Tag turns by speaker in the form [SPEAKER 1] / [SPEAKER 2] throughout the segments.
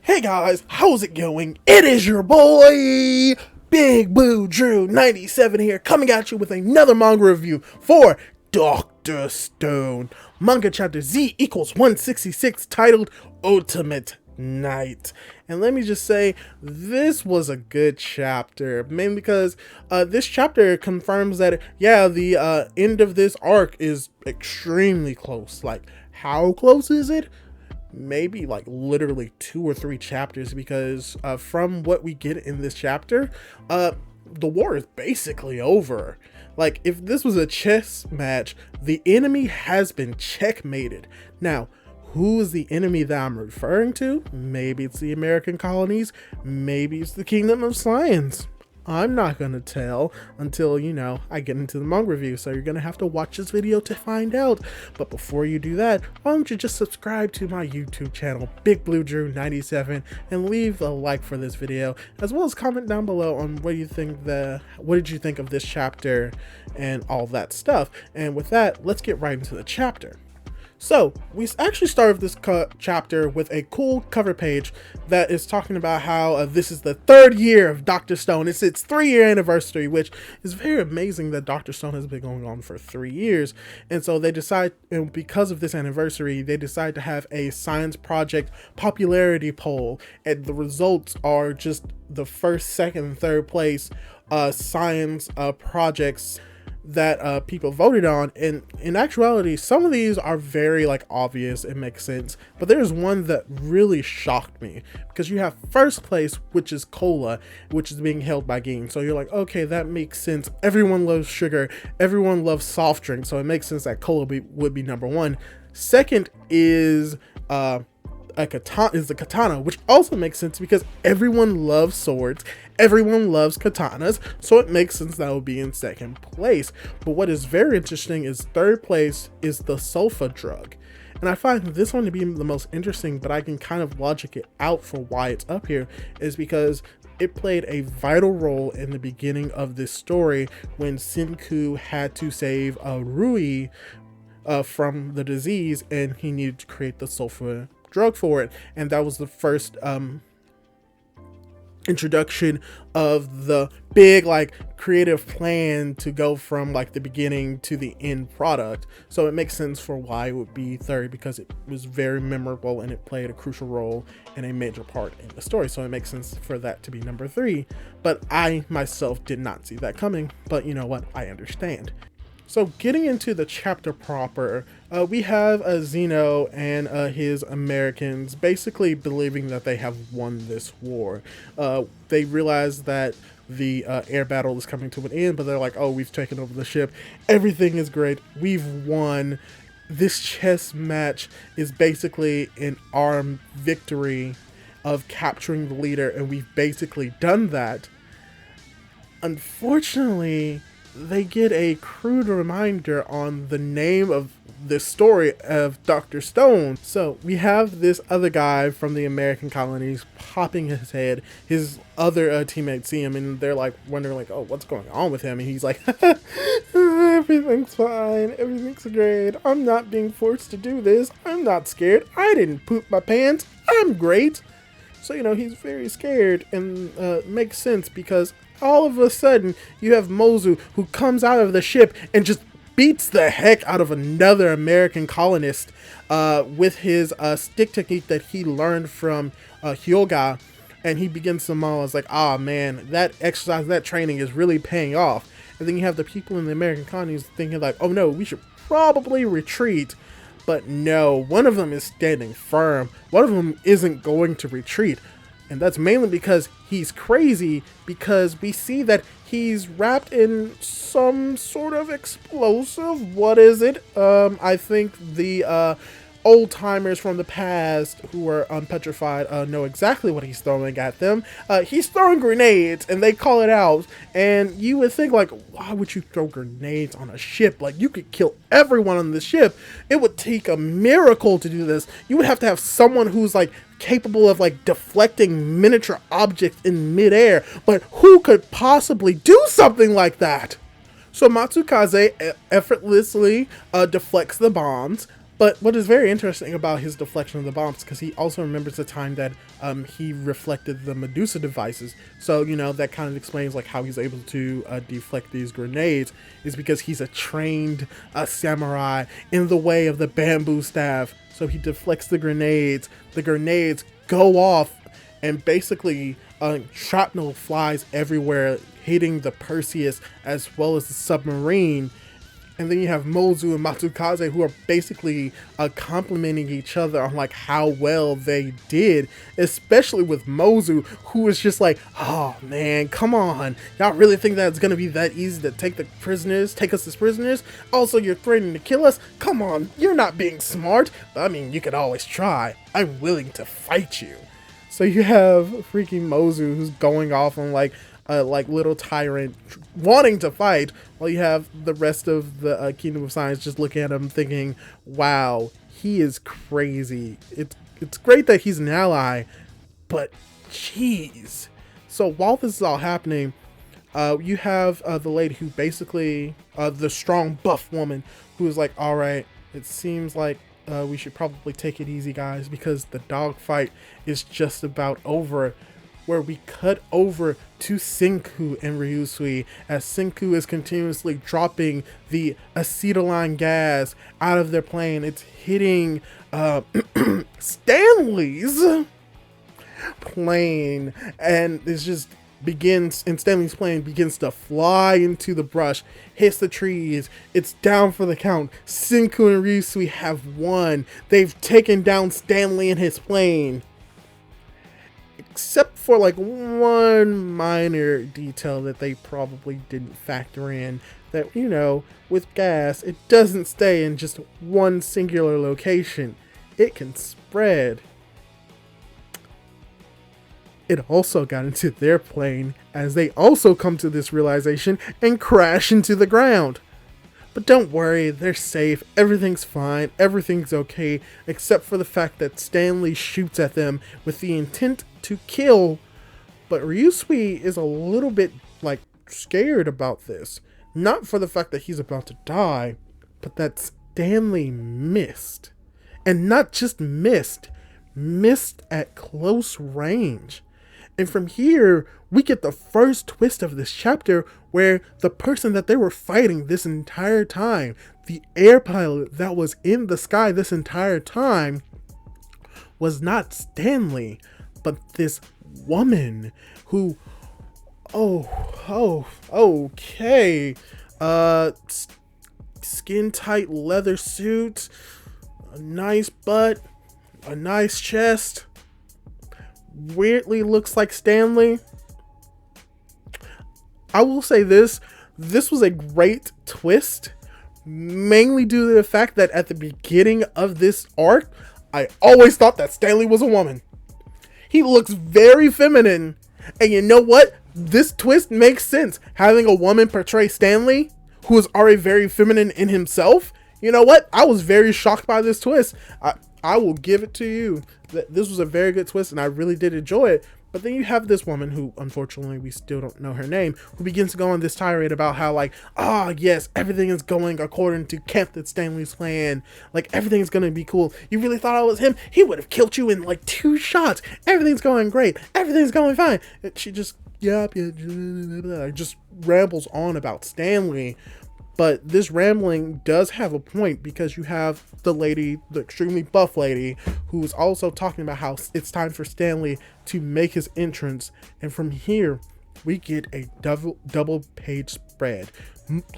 [SPEAKER 1] Hey guys, how's it going? It is your boy, Big Blue Drew 97 here, coming at you with another manga review for Dr. Stone. Manga chapter Z equals 166, titled Ultimate Night. And let me just say, this was a good chapter, mainly because this chapter confirms that, yeah, the end of this arc is extremely close. Like, how close is it? Maybe like literally 2 or 3 chapters, because from what we get in this chapter, the war is basically over. Like, if this was a chess match, the enemy has been checkmated. Now, who is the enemy that I'm referring to? Maybe it's the American colonies, maybe it's the Kingdom of Science. I'm not gonna tell until, I get into the manga review, so you're gonna have to watch this video to find out. But before you do that, why don't you just subscribe to my YouTube channel, Big Blue Drew 97, and leave a like for this video, as well as comment down below on what did you think of this chapter and all that stuff. And with that, let's get right into the chapter. So, we actually started this chapter with a cool cover page that is talking about how this is the 3rd year of Dr. Stone. It's its 3-year anniversary, which is very amazing that Dr. Stone has been going on for 3 years. And so they decide, and because of this anniversary, they decide to have a science project popularity poll. And the results are just the 1st, 2nd, and 3rd place science projects that people voted on. And in actuality, some of these are very obvious and make sense, but there's one that really shocked me, because you have 1st place, which is cola, which is being held by Game. So you're like, okay, that makes sense. Everyone loves sugar, everyone loves soft drinks, so it makes sense that cola would be number 1. 2nd is the katana, which also makes sense because everyone loves swords, everyone loves katanas, so it makes sense that would be in 2nd place. But what is very interesting is 3rd place is the sulfa drug, and I find this one to be the most interesting, but I can kind of logic it out for why it's up here, is because it played a vital role in the beginning of this story when Senku had to save Rui from the disease, and he needed to create the sulfa drug for it. And that was the first introduction of the big creative plan to go from the beginning to the end product. So it makes sense for why it would be 3rd, because it was very memorable and it played a crucial role and a major part in the story. So it makes sense for that to be number 3, but I myself did not see that coming. But you know what, I understand. So getting into the chapter proper, we have Zeno and his Americans basically believing that they have won this war. They realize that the air battle is coming to an end, but they're like, oh, we've taken over the ship. Everything is great. We've won. This chess match is basically an armed victory of capturing the leader, and we've basically done that. Unfortunately, they get a crude reminder on the name of this story of Dr. Stone. So we have this other guy from the American colonies popping his head. His other teammates see him and they're wondering oh, what's going on with him? And he's like, everything's fine, everything's great. I'm not being forced to do this. I'm not scared. I didn't poop my pants. I'm great. So, he's very scared, and makes sense, because all of a sudden you have Mozu, who comes out of the ship and just beats the heck out of another American colonist with his stick technique that he learned from Hyoga. And he begins to mull, like, ah, man, that exercise, that training is really paying off. And then you have the people in the American colonies thinking oh no, we should probably retreat. But no, one of them is standing firm. One of them isn't going to retreat. And that's mainly because he's crazy, because we see that he's wrapped in some sort of explosive. What is it? I think the old timers from the past who are unpetrified know exactly what he's throwing at them. He's throwing grenades, and they call it out. And you would think why would you throw grenades on a ship? You could kill everyone on the ship. It would take a miracle to do this. You would have to have someone who's capable of deflecting miniature objects in midair. But who could possibly do something like that? So Matsukaze effortlessly deflects the bombs. But what is very interesting about his deflection of the bombs, because he also remembers the time that he reflected the Medusa devices. So, you know, that kind of explains like how he's able to deflect these grenades, is because he's a trained samurai in the way of the bamboo staff. So he deflects the grenades go off, and basically shrapnel flies everywhere, hitting the Perseus as well as the submarine. And then you have Mozu and Matsukaze, who are basically complimenting each other on like how well they did, especially with Mozu, who is just like, oh man, come on, y'all really think that it's gonna be that easy to take us as prisoners? Also, you're threatening to kill us? Come on, you're not being smart. I mean, you could always try. I'm willing to fight you. So you have freaking Mozu, who's going off on like little tyrant wanting to fight, while you have the rest of the Kingdom of Science just looking at him thinking, wow, he is crazy. It's great that he's an ally, but jeez. So while this is all happening, you have the lady who basically, the strong buff woman, who is like, all right, it seems like we should probably take it easy, guys, because the dogfight is just about over. Where we cut over to Senku and Ryusui, as Senku is continuously dropping the acetylene gas out of their plane. It's hitting Stanley's plane, and Stanley's plane begins to fly into the brush, hits the trees. It's down for the count. Senku and Ryusui have won. They've taken down Stanley and his plane. Except for like one minor detail that they probably didn't factor in, that, you know, with gas, it doesn't stay in just one singular location. It can spread. It also got into their plane, as they also come to this realization and crash into the ground. But don't worry, they're safe, everything's fine, everything's okay, except for the fact that Stanley shoots at them with the intent to kill. But Ryusui is a little bit, like, scared about this. Not for the fact that he's about to die, but that Stanley missed. And not just missed at close range. And from here, we get the first twist of this chapter, where the person that they were fighting this entire time, the air pilot that was in the sky this entire time, was not Stanley, but this woman who, okay, skin tight leather suit, a nice butt, a nice chest, weirdly looks like Stanley. I will say this was a great twist, mainly due to the fact that at the beginning of this arc, I always thought that Stanley was a woman. He looks very feminine, and you know what? This twist makes sense. Having a woman portray Stanley, who is already very feminine in himself, you know what? I was very shocked by this twist. I will give it to you. This was a very good twist, and I really did enjoy it. But then you have this woman who, unfortunately, we still don't know her name, who begins to go on this tirade about how, like, yes, everything is going according to Captain Stanley's plan. Like, everything's gonna be cool. You really thought I was him? He would have killed you in, like, 2 shots. Everything's going great. Everything's going fine. And she just, just rambles on about Stanley. But this rambling does have a point, because you have the lady, the extremely buff lady, who's also talking about how it's time for Stanley to make his entrance. And from here, we get a double page spread.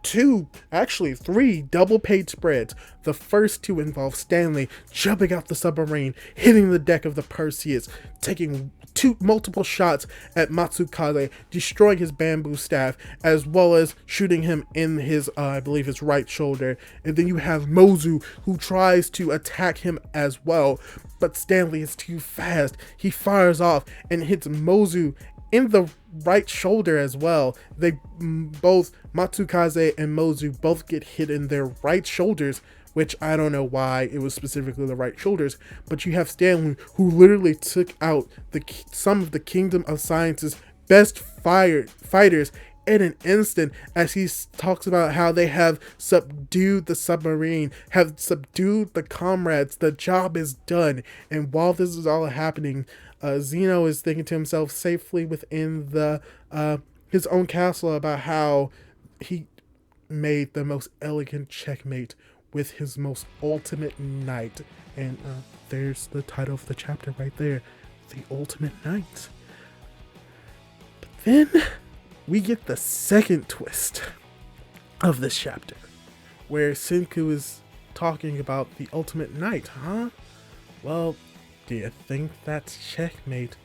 [SPEAKER 1] 3 double page spreads. The first 2 involve Stanley jumping out the submarine, hitting the deck of the Perseus, taking multiple shots at Matsukaze, destroying his bamboo staff, as well as shooting him in his, I believe his right shoulder. And then you have Mozu, who tries to attack him as well, but Stanley is too fast. He fires off and hits Mozu in the right shoulder as well. They both, Matsukaze and Mozu, both get hit in their right shoulders, which I don't know why it was specifically the right shoulders. But you have Stanley, who literally took out some of the Kingdom of Science's best fighters in an instant, as he talks about how they have subdued the submarine, have subdued the comrades, the job is done. And while this is all happening, Zeno is thinking to himself safely within the his own castle about how he made the most elegant checkmate with his most ultimate knight. And there's the title of the chapter right there, The Ultimate Knight. But then we get the second twist of this chapter, where Senku is talking about the ultimate knight, huh? Well, do you think that's checkmate?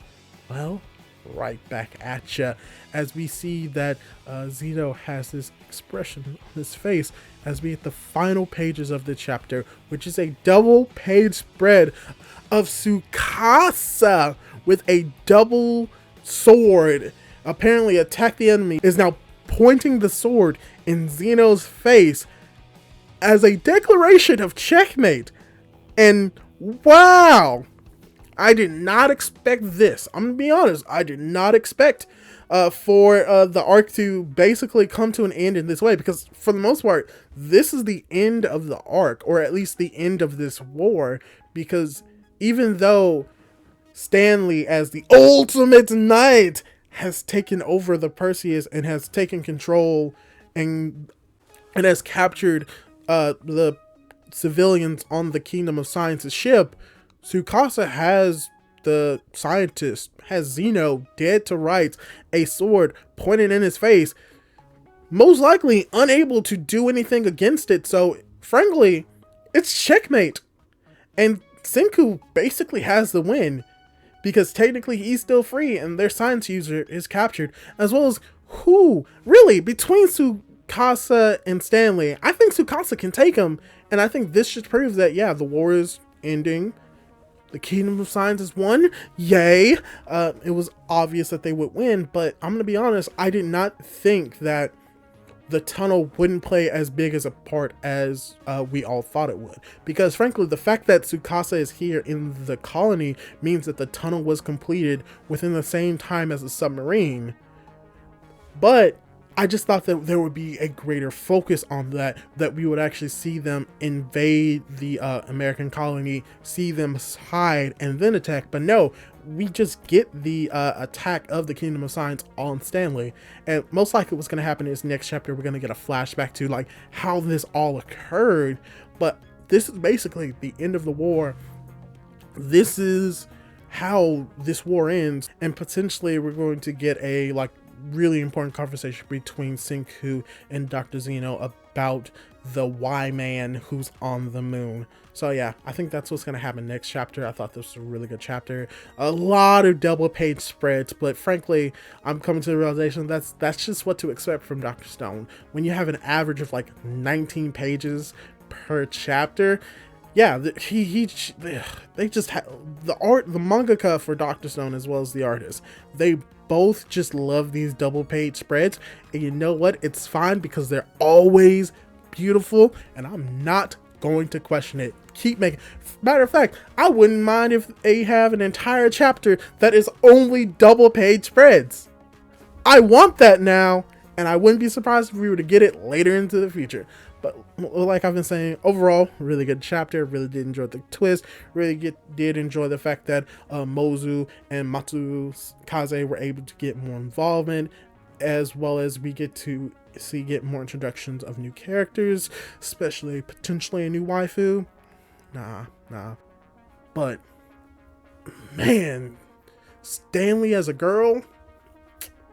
[SPEAKER 1] Well, right back at ya, as we see that Zeno has this expression on his face as we hit the final pages of the chapter, which is a double page spread of Tsukasa with a double sword. Apparently attack the enemy is now pointing the sword in Zeno's face as a declaration of checkmate. And wow, I did not expect this. I'm gonna be honest, I did not expect for the arc to basically come to an end in this way, because for the most part, this is the end of the arc, or at least the end of this war, because even though Stanley, as the ultimate knight, has taken over the Perseus and has taken control and has captured the civilians on the Kingdom of Science's ship, Tsukasa has the scientist, has Zeno dead to rights, a sword pointed in his face, most likely unable to do anything against it. So frankly, it's checkmate. And Senku basically has the win, because technically he's still free and their science user is captured, as well as who really between Tsukasa and Stanley. I think Tsukasa can take him, and I think this just proves that, yeah, the war is ending. The Kingdom of Science is won. Yay. It was obvious that they would win, but I'm gonna be honest, I did not think that the tunnel wouldn't play as big as a part as we all thought it would. Because frankly, the fact that Tsukasa is here in the colony means that the tunnel was completed within the same time as the submarine. But I just thought that there would be a greater focus on that we would actually see them invade the American colony, see them hide, and then attack. But no, we just get the attack of the Kingdom of Science on Stanley. And most likely what's going to happen is next chapter, we're going to get a flashback to like how this all occurred. But this is basically the end of the war. This is how this war ends. And potentially we're going to get a like really important conversation between Senku and Dr. Zeno about the Y-Man who's on the moon. So yeah, I think that's what's going to happen next chapter. I thought this was a really good chapter. A lot of double page spreads, but frankly, I'm coming to the realization that's just what to expect from Dr. Stone. When you have an average of like 19 pages per chapter, yeah, they just have the mangaka for Dr. Stone as well as the artist. They both just love these double page spreads, and you know what? It's fine because they're always beautiful, and I'm not going to question it. Keep making. Matter of fact, I wouldn't mind if they have an entire chapter that is only double page spreads. I want that now, and I wouldn't be surprised if we were to get it later into the future. But like I've been saying, overall, really good chapter. Really did enjoy the twist. Really did enjoy the fact that Mozu and Matsukaze were able to get more involvement, as well as we get to get more introductions of new characters, especially potentially a new waifu. Nah. But man, Stanley as a girl,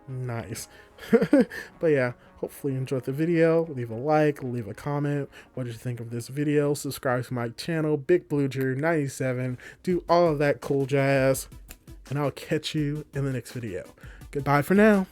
[SPEAKER 1] nice. But yeah, hopefully you enjoyed the video. Leave a like, leave a comment. What did you think of this video? Subscribe to my channel, Big Blue Drew 97. Do all of that cool jazz, and I'll catch you in the next video. Goodbye for now.